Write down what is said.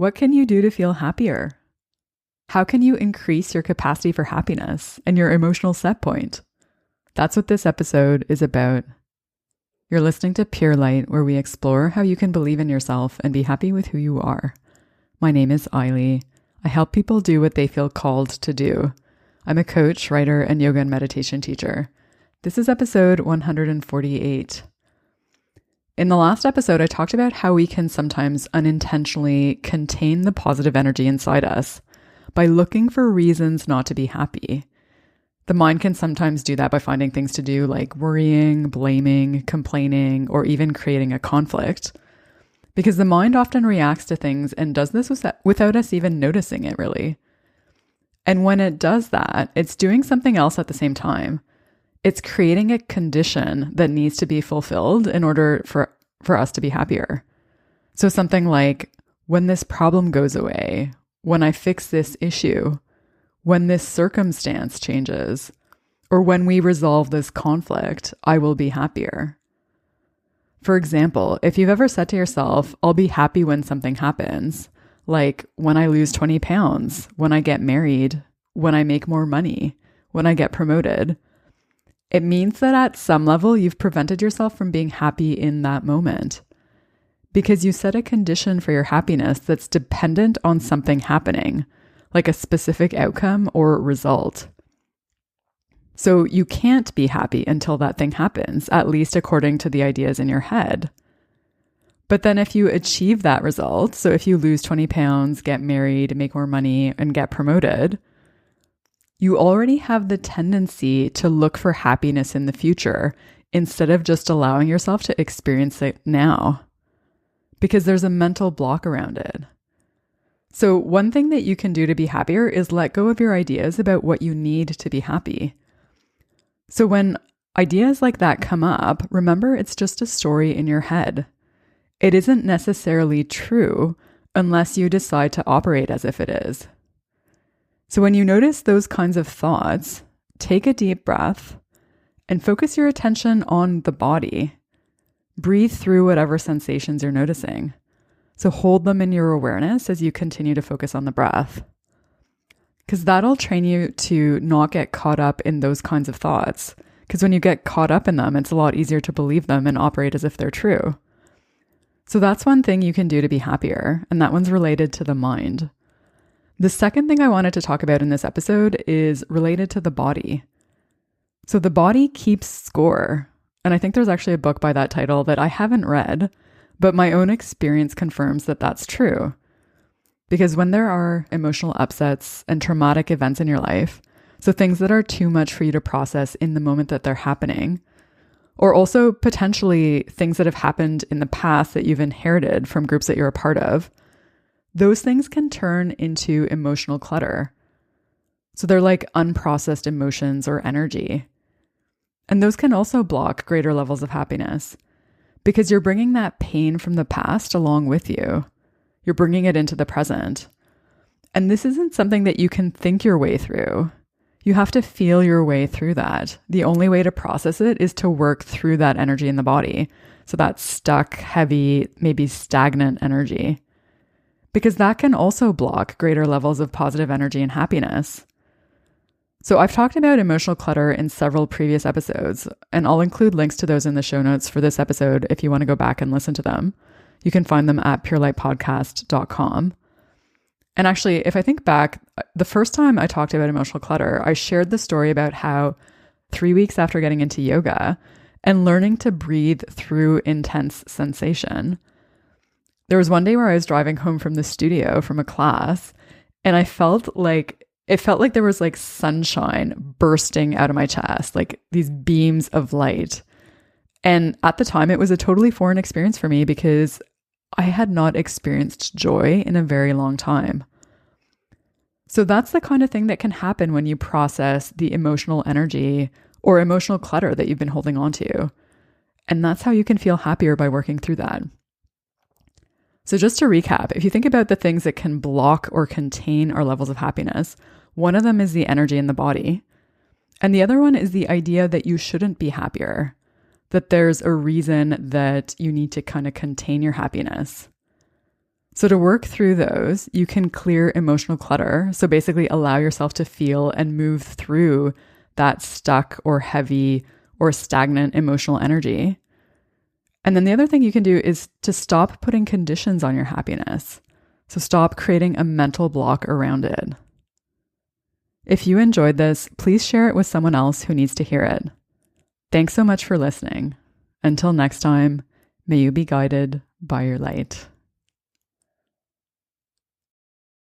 What can you do to feel happier? How can you increase your capacity for happiness and your emotional set point? That's what this episode is about. You're listening to Pure Light, where we explore how you can believe in yourself and be happy with who you are. My name is Eiley. I help people do what they feel called to do. I'm a coach, writer, and yoga and meditation teacher. This is episode 148. In the last episode, I talked about how we can sometimes unintentionally contain the positive energy inside us by looking for reasons not to be happy. The mind can sometimes do that by finding things to do like worrying, blaming, complaining, or even creating a conflict. Because the mind often reacts to things and does this without us even noticing it, really. And when it does that, it's doing something else at the same time. It's creating a condition that needs to be fulfilled in order for us to be happier. So something like, when this problem goes away, when I fix this issue, when this circumstance changes, or when we resolve this conflict, I will be happier. For example, if you've ever said to yourself, I'll be happy when something happens, like when I lose 20 pounds, when I get married, when I make more money, when I get promoted, it means that at some level, you've prevented yourself from being happy in that moment because you set a condition for your happiness that's dependent on something happening, like a specific outcome or result. So you can't be happy until that thing happens, at least according to the ideas in your head. But then if you achieve that result, so if you lose 20 pounds, get married, make more money, and get promoted, you already have the tendency to look for happiness in the future instead of just allowing yourself to experience it now, because there's a mental block around it. So one thing that you can do to be happier is let go of your ideas about what you need to be happy. So when ideas like that come up, remember it's just a story in your head. It isn't necessarily true unless you decide to operate as if it is. So when you notice those kinds of thoughts, take a deep breath and focus your attention on the body. Breathe through whatever sensations you're noticing. So hold them in your awareness as you continue to focus on the breath. Because that'll train you to not get caught up in those kinds of thoughts. Because when you get caught up in them, it's a lot easier to believe them and operate as if they're true. So that's one thing you can do to be happier, and that one's related to the mind. The second thing I wanted to talk about in this episode is related to the body. So the body keeps score. And I think there's actually a book by that title that I haven't read, but my own experience confirms that that's true. Because when there are emotional upsets and traumatic events in your life, so things that are too much for you to process in the moment that they're happening, or also potentially things that have happened in the past that you've inherited from groups that you're a part of, those things can turn into emotional clutter. So they're like unprocessed emotions or energy. And those can also block greater levels of happiness because you're bringing that pain from the past along with you. You're bringing it into the present. And this isn't something that you can think your way through. You have to feel your way through that. The only way to process it is to work through that energy in the body. So that stuck, heavy, maybe stagnant energy. Because that can also block greater levels of positive energy and happiness. So I've talked about emotional clutter in several previous episodes, and I'll include links to those in the show notes for this episode if you want to go back and listen to them. You can find them at purelightpodcast.com. And actually, if I think back, the first time I talked about emotional clutter, I shared the story about how 3 weeks after getting into yoga and learning to breathe through intense sensation, there was one day where I was driving home from the studio from a class, and it felt like there was like sunshine bursting out of my chest, like these beams of light. And at the time, it was a totally foreign experience for me because I had not experienced joy in a very long time. So that's the kind of thing that can happen when you process the emotional energy or emotional clutter that you've been holding on to. And that's how you can feel happier by working through that. So just to recap, if you think about the things that can block or contain our levels of happiness, one of them is the energy in the body. And the other one is the idea that you shouldn't be happier, that there's a reason that you need to kind of contain your happiness. So to work through those, you can clear emotional clutter. So basically allow yourself to feel and move through that stuck or heavy or stagnant emotional energy. And then the other thing you can do is to stop putting conditions on your happiness. So stop creating a mental block around it. If you enjoyed this, please share it with someone else who needs to hear it. Thanks so much for listening. Until next time, may you be guided by your light.